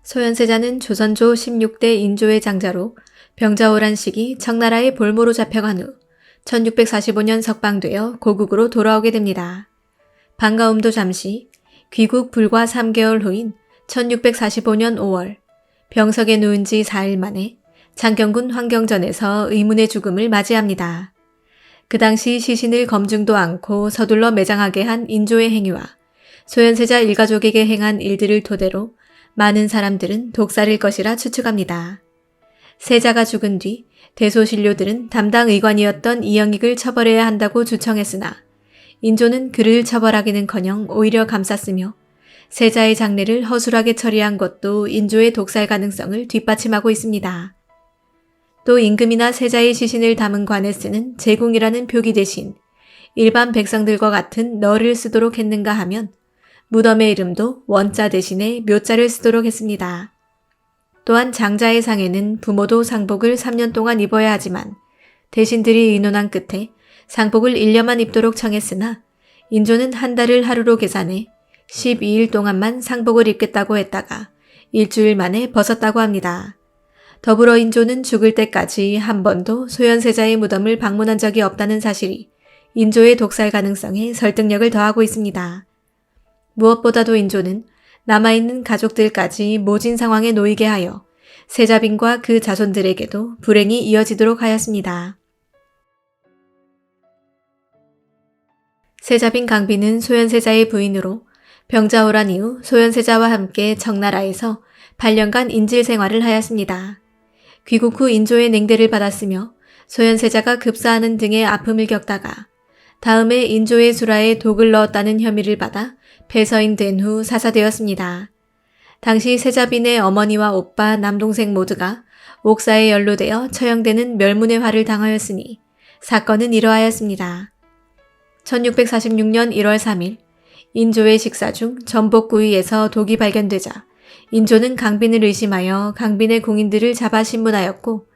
소현세자는 조선조 16대 인조의 장자로 병자호란 시기 청나라의 볼모로 잡혀간 후 1645년 석방되어 고국으로 돌아오게 됩니다. 반가움도 잠시 귀국 불과 3개월 후인 1645년 5월 병석에 누운 지 4일 만에 창경군 환경전에서 의문의 죽음을 맞이합니다. 그 당시 시신을 검증도 않고 서둘러 매장하게 한 인조의 행위와 소현세자 일가족에게 행한 일들을 토대로 많은 사람들은 독살일 것이라 추측합니다. 세자가 죽은 뒤 대소신료들은 담당 의관이었던 이영익을 처벌해야 한다고 주청했으나 인조는 그를 처벌하기는커녕 오히려 감쌌으며 세자의 장례를 허술하게 처리한 것도 인조의 독살 가능성을 뒷받침하고 있습니다. 또 임금이나 세자의 시신을 담은 관에 쓰는 제궁이라는 표기 대신 일반 백성들과 같은 너를 쓰도록 했는가 하면 무덤의 이름도 원자 대신에 묘자를 쓰도록 했습니다. 또한 장자의 상에는 부모도 상복을 3년 동안 입어야 하지만 대신들이 의논한 끝에 상복을 1년만 입도록 청했으나 인조는 한 달을 하루로 계산해 12일 동안만 상복을 입겠다고 했다가 일주일 만에 벗었다고 합니다. 더불어 인조는 죽을 때까지 한 번도 소현세자의 무덤을 방문한 적이 없다는 사실이 인조의 독살 가능성에 설득력을 더하고 있습니다. 무엇보다도 인조는 남아있는 가족들까지 모진 상황에 놓이게 하여 세자빈과 그 자손들에게도 불행이 이어지도록 하였습니다. 세자빈 강비는 소현세자의 부인으로 병자호란 이후 소현세자와 함께 청나라에서 8년간 인질 생활을 하였습니다. 귀국 후 인조의 냉대를 받았으며 소현세자가 급사하는 등의 아픔을 겪다가 다음에 인조의 수라에 독을 넣었다는 혐의를 받아 폐서인된 후 사사되었습니다. 당시 세자빈의 어머니와 오빠, 남동생 모두가 옥사에 연루되어 처형되는 멸문의 화를 당하였으니 사건은 이러하였습니다. 1646년 1월 3일 인조의 식사 중 전복구이에서 독이 발견되자 인조는 강빈을 의심하여 강빈의 궁인들을 잡아 신문하였고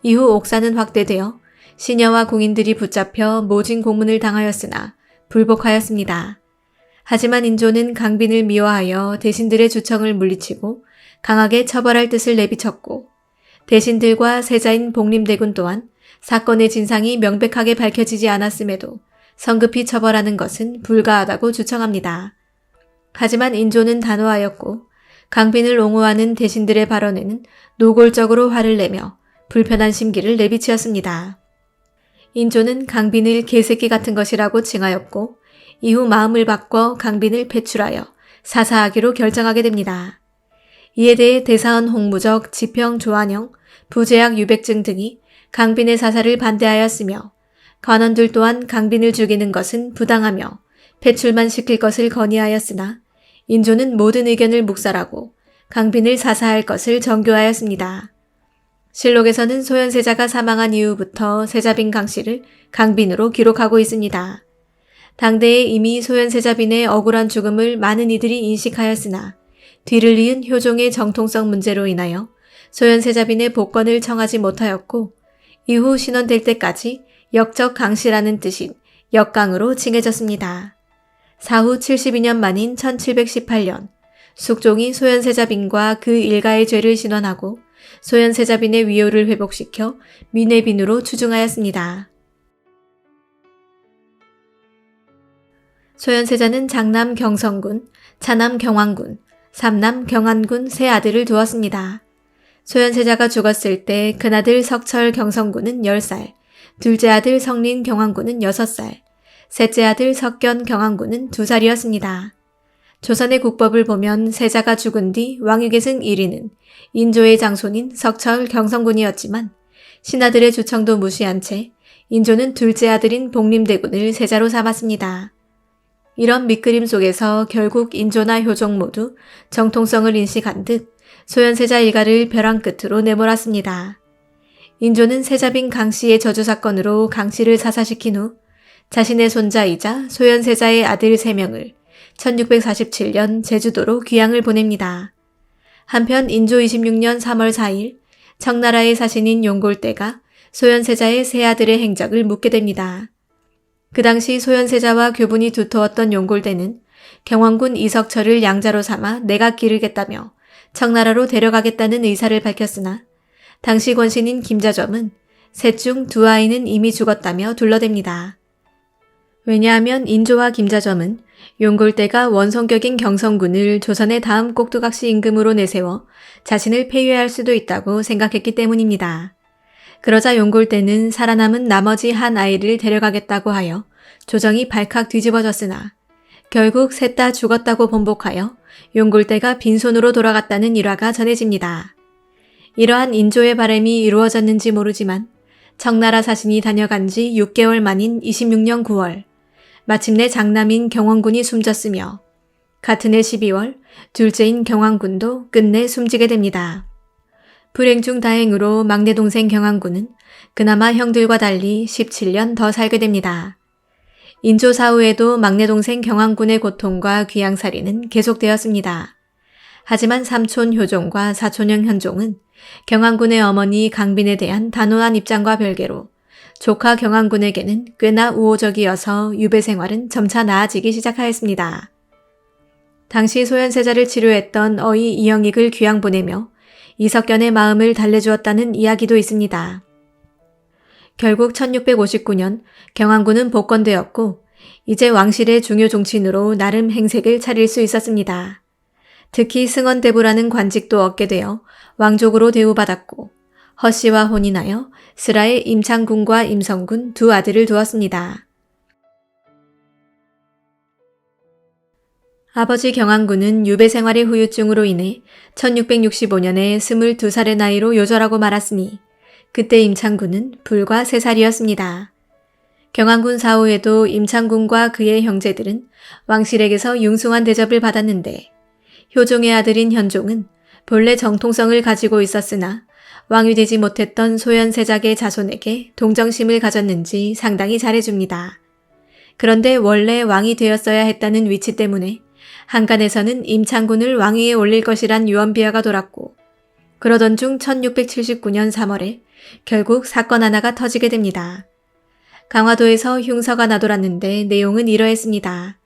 이후 옥사는 확대되어 시녀와 궁인들이 붙잡혀 모진 고문을 당하였으나 불복하였습니다. 하지만 인조는 강빈을 미워하여 대신들의 주청을 물리치고 강하게 처벌할 뜻을 내비쳤고 대신들과 세자인 복림대군 또한 사건의 진상이 명백하게 밝혀지지 않았음에도 성급히 처벌하는 것은 불가하다고 주청합니다. 하지만 인조는 단호하였고 강빈을 옹호하는 대신들의 발언에는 노골적으로 화를 내며 불편한 심기를 내비치었습니다. 인조는 강빈을 개새끼 같은 것이라고 칭하였고 이후 마음을 바꿔 강빈을 배출하여 사사하기로 결정하게 됩니다. 이에 대해 대사원 홍무적, 지평 조한영, 부제약 유백증 등이 강빈의 사사를 반대하였으며 관원들 또한 강빈을 죽이는 것은 부당하며 배출만 시킬 것을 건의하였으나 인조는 모든 의견을 묵살하고 강빈을 사사할 것을 정교하였습니다. 실록에서는 소현세자가 사망한 이후부터 세자빈 강씨를 강빈으로 기록하고 있습니다. 당대에 이미 소현세자빈의 억울한 죽음을 많은 이들이 인식하였으나 뒤를 이은 효종의 정통성 문제로 인하여 소현세자빈의 복권을 청하지 못하였고 이후 신원될 때까지 역적 강씨라는 뜻인 역강으로 칭해졌습니다. 사후 72년 만인 1718년 숙종이 소현세자빈과 그 일가의 죄를 신원하고 소현세자빈의 위호를 회복시켜 민회빈으로 추중하였습니다. 소현세자는 장남 경성군, 차남 경왕군, 삼남 경안군 세 아들을 두었습니다. 소현세자가 죽었을 때 큰아들 석철 경성군은 10살, 둘째 아들 성린 경왕군은 6살, 셋째 아들 석견 경왕군은 2살이었습니다. 조선의 국법을 보면 세자가 죽은 뒤 왕위계승 1위는 인조의 장손인 석철 경성군이었지만 신하들의 주청도 무시한 채 인조는 둘째 아들인 복림대군을 세자로 삼았습니다. 이런 밑그림 속에서 결국 인조나 효종 모두 정통성을 인식한 듯 소현세자 일가를 벼랑 끝으로 내몰았습니다. 인조는 세자빈 강씨의 저주 사건으로 강씨를 사사시킨 후 자신의 손자이자 소현세자의 아들 3명을 1647년 제주도로 귀양을 보냅니다. 한편 인조 26년 3월 4일 청나라의 사신인 용골대가 소현세자의 세 아들의 행적을 묻게 됩니다. 그 당시 소현세자와 교분이 두터웠던 용골대는 경왕군 이석철을 양자로 삼아 내각 기르겠다며 청나라로 데려가겠다는 의사를 밝혔으나 당시 권신인 김자점은 셋 중 두 아이는 이미 죽었다며 둘러댑니다. 왜냐하면 인조와 김자점은 용골대가 원성격인 경성군을 조선의 다음 꼭두각시 임금으로 내세워 자신을 폐위할 수도 있다고 생각했기 때문입니다. 그러자 용골대는 살아남은 나머지 한 아이를 데려가겠다고 하여 조정이 발칵 뒤집어졌으나 결국 셋 다 죽었다고 번복하여 용골대가 빈손으로 돌아갔다는 일화가 전해집니다. 이러한 인조의 바람이 이루어졌는지 모르지만 청나라 사신이 다녀간 지 6개월 만인 26년 9월 마침내 장남인 경원군이 숨졌으며 같은 해 12월 둘째인 경왕군도 끝내 숨지게 됩니다. 불행 중 다행으로 막내 동생 경왕군은 그나마 형들과 달리 17년 더 살게 됩니다. 인조 사후에도 막내 동생 경왕군의 고통과 귀양살이는 계속되었습니다. 하지만 삼촌 효종과 사촌형 현종은 경왕군의 어머니 강빈에 대한 단호한 입장과 별개로 조카 경왕군에게는 꽤나 우호적이어서 유배 생활은 점차 나아지기 시작하였습니다. 당시 소현세자를 치료했던 어이 이영익을 귀양 보내며 이석견의 마음을 달래주었다는 이야기도 있습니다. 결국 1659년 경왕군은 복권되었고 이제 왕실의 중요 종친으로 나름 행색을 차릴 수 있었습니다. 특히 승원대부라는 관직도 얻게 되어 왕족으로 대우받았고 허씨와 혼인하여 슬하에 임창군과 임성군 두 아들을 두었습니다. 아버지 경왕군은 유배 생활의 후유증으로 인해 1665년에 22살의 나이로 요절하고 말았으니 그때 임창군은 불과 3살이었습니다. 경왕군 사후에도 임창군과 그의 형제들은 왕실에게서 융숭한 대접을 받았는데 효종의 아들인 현종은 본래 정통성을 가지고 있었으나 왕이 되지 못했던 소현세작의 자손에게 동정심을 가졌는지 상당히 잘해줍니다. 그런데 원래 왕이 되었어야 했다는 위치 때문에 한간에서는 임창군을 왕위에 올릴 것이란 유언비어가 돌았고 그러던 중 1679년 3월에 결국 사건 하나가 터지게 됩니다. 강화도에서 흉사가 나돌았는데 내용은 이러했습니다.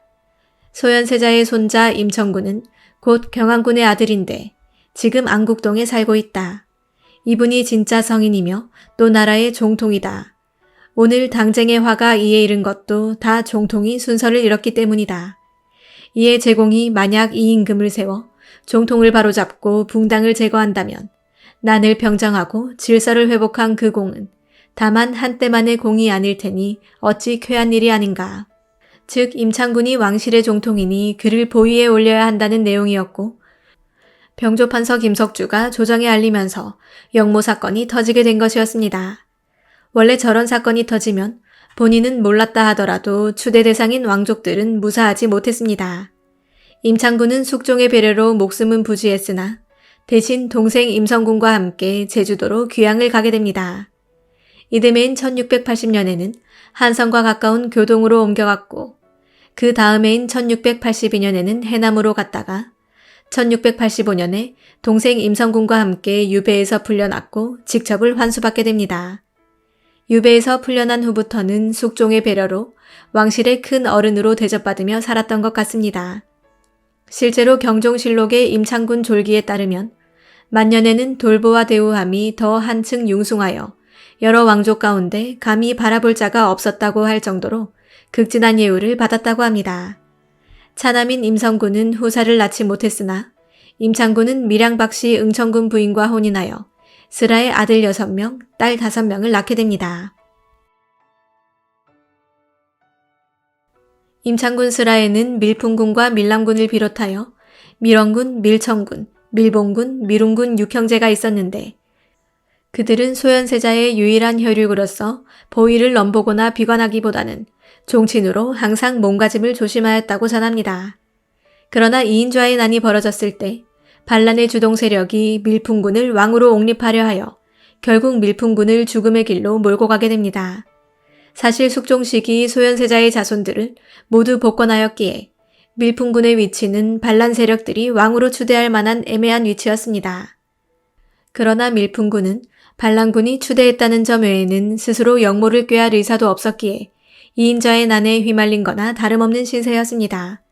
소현세자의 손자 임청군은 곧 경왕군의 아들인데 지금 안국동에 살고 있다. 이분이 진짜 성인이며 또 나라의 종통이다. 오늘 당쟁의 화가 이에 이른 것도 다 종통이 순서를 잃었기 때문이다. 이에 제공이 만약 이 임금을 세워 종통을 바로잡고 붕당을 제거한다면 난을 평정하고 질서를 회복한 그 공은 다만 한때만의 공이 아닐 테니 어찌 쾌한 일이 아닌가. 즉 임창군이 왕실의 종통이니 그를 보위에 올려야 한다는 내용이었고 병조판서 김석주가 조정에 알리면서 영모 사건이 터지게 된 것이었습니다. 원래 저런 사건이 터지면 본인은 몰랐다 하더라도 추대 대상인 왕족들은 무사하지 못했습니다. 임창군은 숙종의 배려로 목숨은 부지했으나 대신 동생 임성군과 함께 제주도로 귀향을 가게 됩니다. 이듬해인 1680년에는 한성과 가까운 교동으로 옮겨갔고 그 다음 해인 1682년에는 해남으로 갔다가 1685년에 동생 임성군과 함께 유배에서 풀려났고 직첩을 환수받게 됩니다. 유배에서 풀려난 후부터는 숙종의 배려로 왕실의 큰 어른으로 대접받으며 살았던 것 같습니다. 실제로 경종실록의 임창군 졸기에 따르면 만년에는 돌보와 대우함이 더 한층 융숭하여 여러 왕족 가운데 감히 바라볼 자가 없었다고 할 정도로 극진한 예우를 받았다고 합니다. 차남인 임성군은 후사를 낳지 못했으나 임창군은 밀양박씨 응천군 부인과 혼인하여 슬하의 아들 6명, 딸 5명을 낳게 됩니다. 임창군 슬하에는 밀풍군과 밀랑군을 비롯하여 밀원군, 밀청군, 밀봉군, 밀웅군 6형제가 있었는데 그들은 소현세자의 유일한 혈육으로서 보위를 넘보거나 비관하기보다는 종친으로 항상 몸가짐을 조심하였다고 전합니다. 그러나 이인좌의 난이 벌어졌을 때 반란의 주동 세력이 밀풍군을 왕으로 옹립하려 하여 결국 밀풍군을 죽음의 길로 몰고 가게 됩니다. 사실 숙종 시기 소현세자의 자손들을 모두 복권하였기에 밀풍군의 위치는 반란 세력들이 왕으로 추대할 만한 애매한 위치였습니다. 그러나 밀풍군은 반란군이 추대했다는 점 외에는 스스로 역모를 꾀할 의사도 없었기에 이인좌의 난에 휘말린 거나 다름없는 신세였습니다.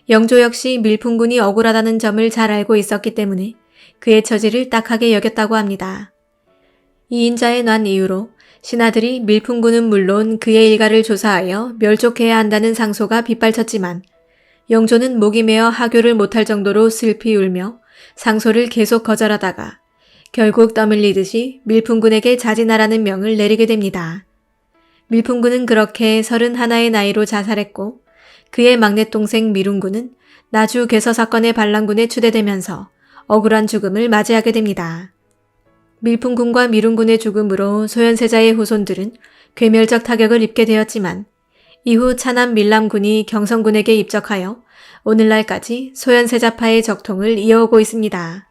영조 역시 밀풍군이 억울하다는 점을 잘 알고 있었기 때문에 그의 처지를 딱하게 여겼다고 합니다. 이인자의 난 이후로 신하들이 밀풍군은 물론 그의 일가를 조사하여 멸족해야 한다는 상소가 빗발쳤지만 영조는 목이 메어 하교를 못할 정도로 슬피 울며 상소를 계속 거절하다가 결국 떠밀리듯이 밀풍군에게 자진하라는 명을 내리게 됩니다. 밀풍군은 그렇게 31의 나이로 자살했고 그의 막내 동생 미룬군은 나주 괴서 사건의 반란군에 추대되면서 억울한 죽음을 맞이하게 됩니다. 밀풍군과 미룬군의 죽음으로 소현세자의 후손들은 괴멸적 타격을 입게 되었지만 이후 차남 밀람군이 경성군에게 입적하여 오늘날까지 소현세자파의 적통을 이어오고 있습니다.